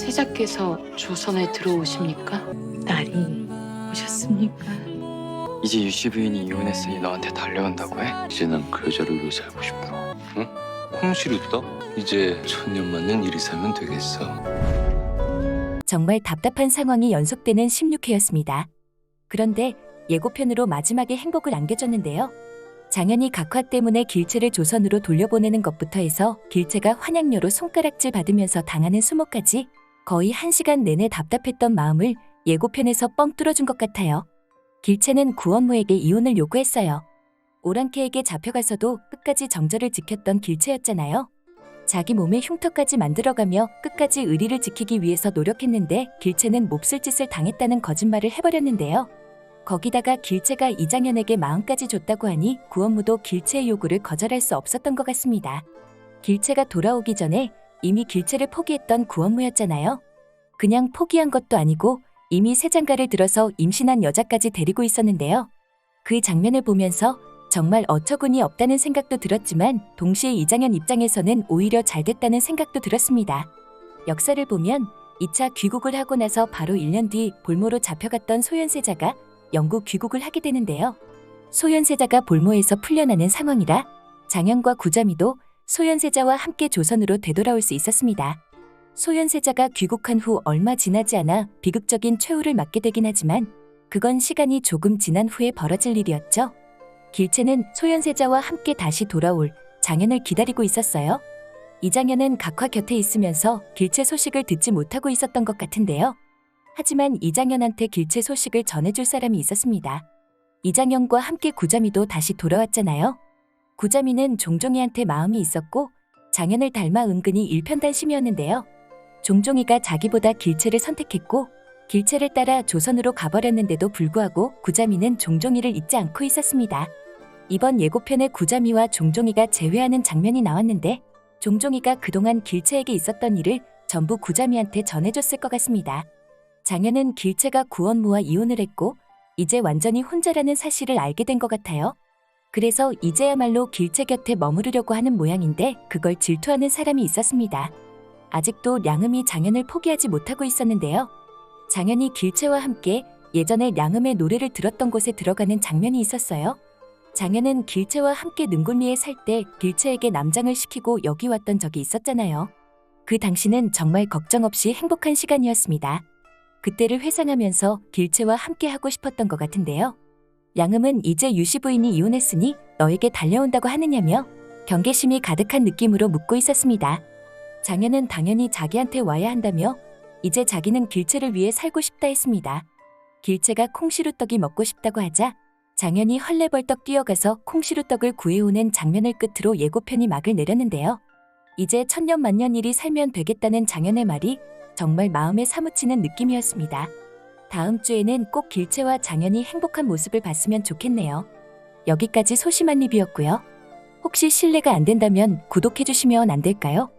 세자께서 조선에 들어오십니까? 딸이 오셨습니까? 이제 유씨 부인이 이혼했으니 너한테 달려온다고 해? 이제 난 그 여자를 위해 살고 싶어. 응? 콩시루떡? 이제 천년 맞는 일이 살면 되겠어. 정말 답답한 상황이 연속되는 16회였습니다. 그런데 예고편으로 마지막에 행복을 안겨줬는데요. 장현이 각화 때문에 길채를 조선으로 돌려보내는 것부터 해서 길채가 환양료로 손가락질 받으면서 당하는 수모까지 거의 1시간 내내 답답했던 마음을 예고편에서 뻥 뚫어준 것 같아요. 길채는 구원무에게 이혼을 요구했어요. 오랑캐에게 잡혀가서도 끝까지 정절을 지켰던 길채였잖아요. 자기 몸에 흉터까지 만들어가며 끝까지 의리를 지키기 위해서 노력했는데 길채는 몹쓸 짓을 당했다는 거짓말을 해버렸는데요. 거기다가 길채가 이장현에게 마음까지 줬다고 하니 구원무도 길채의 요구를 거절할 수 없었던 것 같습니다. 길채가 돌아오기 전에 이미 길채를 포기했던 구원무였잖아요. 그냥 포기한 것도 아니고 이미 새 장가를 들어서 임신한 여자까지 데리고 있었는데요. 그 장면을 보면서 정말 어처구니 없다는 생각도 들었지만 동시에 이장현 입장에서는 오히려 잘 됐다는 생각도 들었습니다. 역사를 보면 2차 귀국을 하고 나서 바로 1년 뒤 볼모로 잡혀갔던 소현세자가 영구 귀국을 하게 되는데요. 소현세자가 볼모에서 풀려나는 상황이라 장현과 구자미도 소현세자와 함께 조선으로 되돌아올 수 있었습니다. 소현세자가 귀국한 후 얼마 지나지 않아 비극적인 최후를 맞게 되긴 하지만 그건 시간이 조금 지난 후에 벌어질 일이었죠. 길채는 소현세자와 함께 다시 돌아올 장현을 기다리고 있었어요. 이장현은 각화 곁에 있으면서 길채 소식을 듣지 못하고 있었던 것 같은데요. 하지만 이장현한테 길채 소식을 전해줄 사람이 있었습니다. 이장현과 함께 구자미도 다시 돌아왔잖아요. 구자미는 종종이한테 마음이 있었고 장현을 닮아 은근히 일편단심이었는데요. 종종이가 자기보다 길채를 선택했고 길채를 따라 조선으로 가버렸는데도 불구하고 구자미는 종종이를 잊지 않고 있었습니다. 이번 예고편에 구자미와 종종이가 재회하는 장면이 나왔는데 종종이가 그동안 길채에게 있었던 일을 전부 구자미한테 전해줬을 것 같습니다. 장현은 길채가 구원무와 이혼을 했고 이제 완전히 혼자라는 사실을 알게 된 것 같아요. 그래서 이제야말로 길채 곁에 머무르려고 하는 모양인데 그걸 질투하는 사람이 있었습니다. 아직도 량음이 장현을 포기하지 못하고 있었는데요. 장현이 길채와 함께 예전에 량음의 노래를 들었던 곳에 들어가는 장면이 있었어요. 장현은 길채와 함께 능굴리에 살 때 길채에게 남장을 시키고 여기 왔던 적이 있었잖아요. 그 당시는 정말 걱정 없이 행복한 시간이었습니다. 그때를 회상하면서 길채와 함께 하고 싶었던 것 같은데요. 량음은 이제 유씨 부인이 이혼했으니 너에게 달려온다고 하느냐며 경계심이 가득한 느낌으로 묻고 있었습니다. 장현은 당연히 자기한테 와야 한다며 이제 자기는 길채를 위해 살고 싶다 했습니다. 길채가 콩시루떡이 먹고 싶다고 하자 장현이 헐레벌떡 뛰어가서 콩시루떡을 구해오는 장면을 끝으로 예고편이 막을 내렸는데요. 이제 천년만년일이 살면 되겠다는 장현의 말이 정말 마음에 사무치는 느낌이었습니다. 다음 주에는 꼭 길채와 장현이 행복한 모습을 봤으면 좋겠네요. 여기까지 소심한 리뷰였고요. 혹시 실례가 안 된다면 구독해주시면 안 될까요?